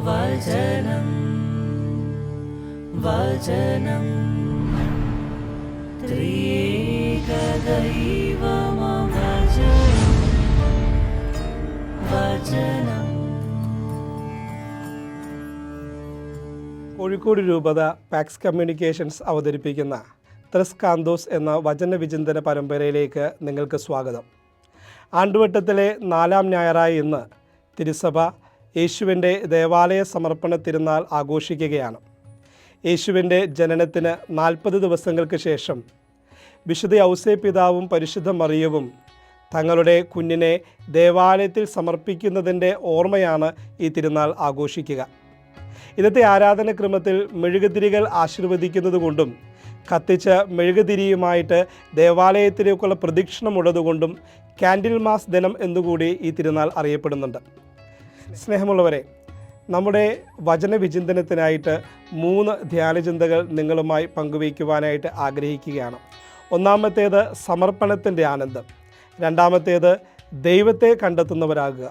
വചനം വചനം ത്രിയേക ദൈവമം വചനം. കോഴിക്കോട് രൂപത പാക്സ് കമ്മ്യൂണിക്കേഷൻസ് അവതരിപ്പിക്കുന്ന ത്രസ്കാന്തോസ് എന്ന വചനവിചിന്തന പരമ്പരയിലേക്ക് നിങ്ങൾക്ക് സ്വാഗതം. ആണ്ടുവട്ടത്തിലെ 4-ാം ഞായറായ ഇന്ന് തിരുസഭ യേശുവിൻ്റെ ദേവാലയ സമർപ്പണ തിരുനാൾ ആഘോഷിക്കുകയാണ്. യേശുവിൻ്റെ ജനനത്തിന് 40 ദിവസങ്ങൾക്ക് ശേഷം വിശുദ്ധ ഔസേപ്പിതാവും പരിശുദ്ധ മറിയവും തങ്ങളുടെ കുഞ്ഞിനെ ദേവാലയത്തിൽ സമർപ്പിക്കുന്നതിൻ്റെ ഓർമ്മയാണ് ഈ തിരുനാൾ ആഘോഷിക്കുക. ഇന്നത്തെ ആരാധനക്രമത്തിൽ മെഴുകുതിരികൾ ആശീർവദിക്കുന്നത് കൊണ്ടും കത്തിച്ച മെഴുകുതിരിയുമായിട്ട് ദേവാലയത്തിലേക്കുള്ള പ്രദക്ഷിണമുള്ളതുകൊണ്ടും കാൻഡിൽ മാസ് ദിനം എന്നുകൂടി ഈ തിരുനാൾ അറിയപ്പെടുന്നുണ്ട്. സ്നേഹമുള്ളവരെ, നമ്മുടെ വചനവിചിന്തനത്തിനായിട്ട് 3 ധ്യാനചിന്തകൾ നിങ്ങളുമായി പങ്കുവയ്ക്കുവാനായിട്ട് ആഗ്രഹിക്കുകയാണ്. ഒന്നാമത്തേത് സമർപ്പണത്തിൻ്റെ ആനന്ദം, രണ്ടാമത്തേത് ദൈവത്തെ കണ്ടെത്തുന്നവരാകുക,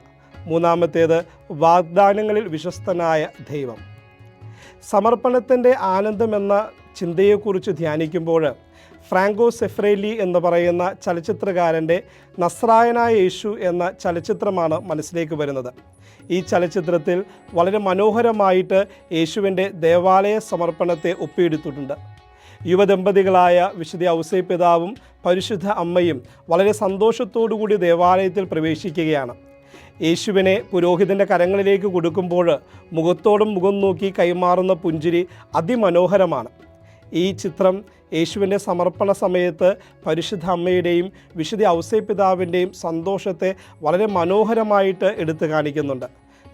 മൂന്നാമത്തേത് വാഗ്ദാനങ്ങളിൽ വിശ്വസ്തനായ ദൈവം. സമർപ്പണത്തിൻ്റെ ആനന്ദം എന്ന ചിന്തയെക്കുറിച്ച് ധ്യാനിക്കുമ്പോൾ ഫ്രാങ്കോ സെഫ്രേലി എന്ന് പറയുന്ന ചലച്ചിത്രകാരൻ്റെ നസ്രായനായ യേശു എന്ന ചലച്ചിത്രമാണ് മനസ്സിലേക്ക് വരുന്നത്. ഈ ചലച്ചിത്രത്തിൽ വളരെ മനോഹരമായിട്ട് യേശുവിൻ്റെ ദേവാലയ സമർപ്പണത്തെ ഒപ്പിയെടുത്തിട്ടുണ്ട്. യുവദമ്പതികളായ വിശുദ്ധ ഔസേപ്പിതാവും പരിശുദ്ധ അമ്മയും വളരെ സന്തോഷത്തോടുകൂടി ദേവാലയത്തിൽ പ്രവേശിക്കുകയാണ്. യേശുവിനെ പുരോഹിതൻ്റെ കരങ്ങളിലേക്ക് കൊടുക്കുമ്പോൾ മുഖത്തോടും മുഖം നോക്കി കൈമാറുന്ന പുഞ്ചിരി അതിമനോഹരമാണ്. ഈ ചിത്രം യേശുവിൻ്റെ സമർപ്പണ സമയത്ത് പരിശുദ്ധ അമ്മയുടെയും വിശുദ്ധ ഔസേപ്പിതാവിൻ്റെയും സന്തോഷത്തെ വളരെ മനോഹരമായിട്ട് എടുത്തു കാണിക്കുന്നുണ്ട്.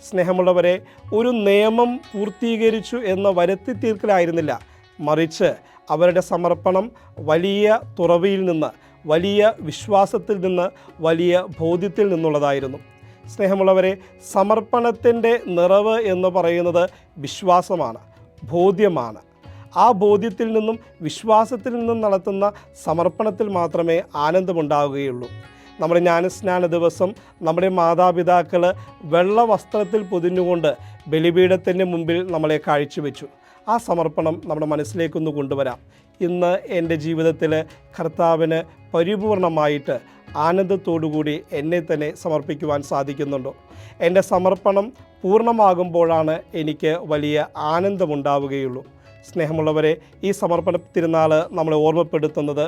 സ്നേഹമുള്ളവരെ, ഒരു നിയമം പൂർത്തീകരിച്ചു എന്ന വരുത്തി തീർക്കലായിരുന്നില്ല, മറിച്ച് അവരുടെ സമർപ്പണം വലിയ തുറവിയിൽ നിന്ന്, വലിയ വിശ്വാസത്തിൽ നിന്ന്, വലിയ ബോധ്യത്തിൽ നിന്നുള്ളതായിരുന്നു. സ്നേഹമുള്ളവരെ, സമർപ്പണത്തിൻ്റെ നിറവ് എന്ന് പറയുന്നത് വിശ്വാസമാണ്, ബോധ്യമാണ്. ആ ബോധ്യത്തിൽ നിന്നും വിശ്വാസത്തിൽ നിന്നും നടത്തുന്ന സമർപ്പണത്തിൽ മാത്രമേ ആനന്ദമുണ്ടാവുകയുള്ളൂ. നമ്മുടെ ജ്ഞാനസ്നാന ദിവസം നമ്മുടെ മാതാപിതാക്കൾ വെള്ള വസ്ത്രത്തിൽ പൊതിഞ്ഞുകൊണ്ട് ബലിപീഠത്തിൻ്റെ മുമ്പിൽ നമ്മളെ കാഴ്ചവെച്ചു. ആ സമർപ്പണം നമ്മുടെ മനസ്സിലേക്കൊന്ന് കൊണ്ടുവരാം. ഇന്ന് എൻ്റെ ജീവിതത്തിൽ കർത്താവിന് പരിപൂർണമായിട്ട് ആനന്ദത്തോടുകൂടി എന്നെ തന്നെ സമർപ്പിക്കുവാൻ സാധിക്കുന്നുണ്ടോ? എൻ്റെ സമർപ്പണം പൂർണ്ണമാകുമ്പോഴാണ് എനിക്ക് വലിയ ആനന്ദമുണ്ടാവുകയുള്ളൂ. സ്നേഹമുള്ളവരെ, ഈ സമർപ്പണ തിരുനാൾ നമ്മളെ ഓർമ്മപ്പെടുത്തുന്നത്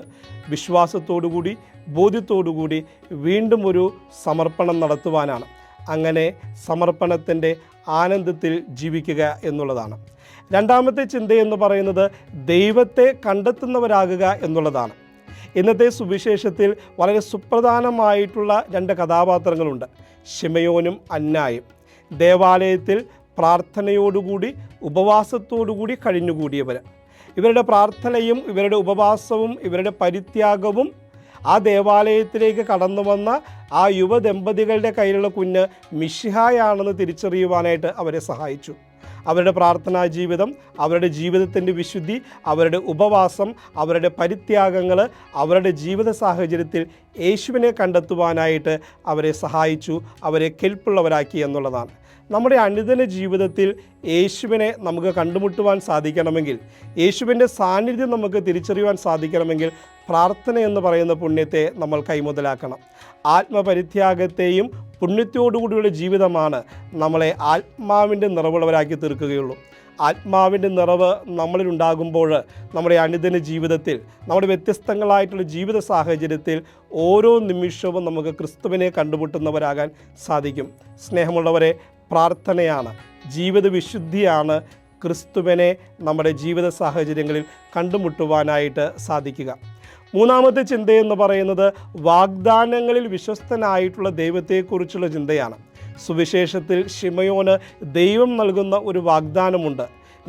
വിശ്വാസത്തോടുകൂടി, ബോധ്യത്തോടുകൂടി വീണ്ടും ഒരു സമർപ്പണം നടത്തുവാനാണ്. അങ്ങനെ സമർപ്പണത്തിൻ്റെ ആനന്ദത്തിൽ ജീവിക്കുക എന്നുള്ളതാണ്. രണ്ടാമത്തെ ചിന്തയെന്ന് പറയുന്നത് ദൈവത്തെ കണ്ടെത്തുന്നവരാകുക എന്നുള്ളതാണ്. ഇന്നത്തെ സുവിശേഷത്തിൽ വളരെ സുപ്രധാനമായിട്ടുള്ള 2 കഥാപാത്രങ്ങളുണ്ട്, ശിമയോനും അന്നായും. ദേവാലയത്തിൽ പ്രാർത്ഥനയോടുകൂടി ഉപവാസത്തോടുകൂടി കഴിഞ്ഞുകൂടിയവർ. ഇവരുടെ പ്രാർത്ഥനയും ഇവരുടെ ഉപവാസവും ഇവരുടെ പരിത്യാഗവും ആ ദേവാലയത്തിലേക്ക് കടന്നു വന്ന ആ യുവദമ്പതികളുടെ കയ്യിലുള്ള കുഞ്ഞ് മിശിഹായാണെന്ന് തിരിച്ചറിയുവാനായിട്ട് അവരെ സഹായിച്ചു. അവരുടെ പ്രാർത്ഥനാ ജീവിതം, അവരുടെ ജീവിതത്തിൻ്റെ വിശുദ്ധി, അവരുടെ ഉപവാസം, അവരുടെ പരിത്യാഗങ്ങൾ അവരുടെ ജീവിത സാഹചര്യത്തിൽ യേശുവിനെ കണ്ടെത്തുവാനായിട്ട് അവരെ സഹായിച്ചു, അവരെ കെൽപ്പുള്ളവരാക്കി എന്നുള്ളതാണ്. നമ്മുടെ അനുദിന ജീവിതത്തിൽ യേശുവിനെ നമുക്ക് കണ്ടുമുട്ടുവാൻ സാധിക്കണമെങ്കിൽ, യേശുവിൻ്റെ സാന്നിധ്യം നമുക്ക് തിരിച്ചറിയുവാൻ സാധിക്കണമെങ്കിൽ പ്രാർത്ഥന എന്ന് പറയുന്ന പുണ്യത്തെ നമ്മൾ കൈമുതലാക്കണം. ആത്മപരിത്യാഗത്തെയും പുണ്യത്തോടുകൂടിയുള്ള ജീവിതമാണ് നമ്മളെ ആത്മാവിൻ്റെ നിറവുള്ളവരാക്കി തീർക്കുകയുള്ളൂ. ആത്മാവിൻ്റെ നിറവ് നമ്മളിലുണ്ടാകുമ്പോൾ നമ്മുടെ അനുദിന ജീവിതത്തിൽ, നമ്മുടെ വ്യത്യസ്തങ്ങളായിട്ടുള്ള ജീവിത സാഹചര്യത്തിൽ ഓരോ നിമിഷവും നമുക്ക് ക്രിസ്തുവിനെ കണ്ടുമുട്ടുന്നവരാകാൻ സാധിക്കും. സ്നേഹമുള്ളവരെ, പ്രാർത്ഥനയാണ്, ജീവിത വിശുദ്ധിയാണ് ക്രിസ്തുവിനെ നമ്മുടെ ജീവിത സാഹചര്യങ്ങളിൽ കണ്ടുമുട്ടുവാനായിട്ട് സാധിക്കുക. മൂന്നാമത്തെ ചിന്തയെന്ന് പറയുന്നത് വാഗ്ദാനങ്ങളിൽ വിശ്വസ്തനായിട്ടുള്ള ദൈവത്തെക്കുറിച്ചുള്ള ചിന്തയാണ്. സുവിശേഷത്തിൽ ശിമയോന് ദൈവം നൽകുന്ന ഒരു വാഗ്ദാനമുണ്ട്.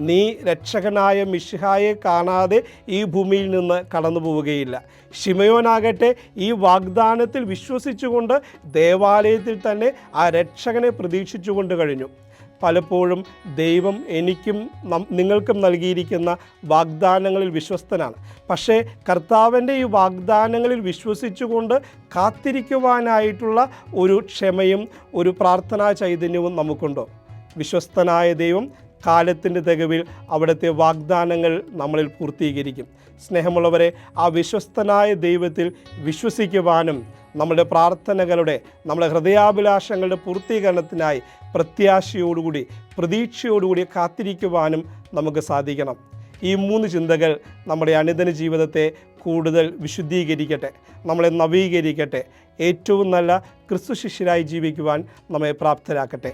നീ രക്ഷകനായ മിശിഹായെ കാണാതെ ഈ ഭൂമിയിൽ നിന്ന് കടന്നു പോവുകയില്ല. ശിമയോനാകട്ടെ ഈ വാഗ്ദാനത്തിൽ വിശ്വസിച്ചുകൊണ്ട് ദേവാലയത്തിൽ തന്നെ ആ രക്ഷകനെ പ്രതീക്ഷിച്ചുകൊണ്ട് കഴിഞ്ഞു. പലപ്പോഴും ദൈവം എനിക്കും നിങ്ങൾക്കും നൽകിയിരിക്കുന്ന വാഗ്ദാനങ്ങളിൽ വിശ്വസ്തനാണ്. പക്ഷേ കർത്താവിൻ്റെ ഈ വാഗ്ദാനങ്ങളിൽ വിശ്വസിച്ചുകൊണ്ട് കാത്തിരിക്കുവാനായിട്ടുള്ള ഒരു ക്ഷമയും ഒരു പ്രാർത്ഥനാ ചൈതന്യവും നമുക്കുണ്ടോ? വിശ്വസ്തനായ ദൈവം കാലത്തിൻ്റെ തികവിൽ അവിടുത്തെ വാഗ്ദാനങ്ങൾ നമ്മളിൽ പൂർത്തീകരിക്കും. സ്നേഹമുള്ളവരെ, ആ വിശ്വസ്തനായ ദൈവത്തിൽ വിശ്വസിക്കുവാനും നമ്മുടെ പ്രാർത്ഥനകളുടെ, നമ്മുടെ ഹൃദയാഭിലാഷങ്ങളുടെ പൂർത്തീകരണത്തിനായി പ്രത്യാശയോടുകൂടി, പ്രതീക്ഷയോടുകൂടി കാത്തിരിക്കുവാനും നമുക്ക് സാധിക്കണം. ഈ 3 ചിന്തകൾ നമ്മുടെ അനുദിന ജീവിതത്തെ കൂടുതൽ വിശുദ്ധീകരിക്കട്ടെ, നമ്മളെ നവീകരിക്കട്ടെ, ഏറ്റവും നല്ല ക്രിസ്തു ശിഷ്യരായി ജീവിക്കുവാൻ നമ്മെ പ്രാപ്തരാക്കട്ടെ.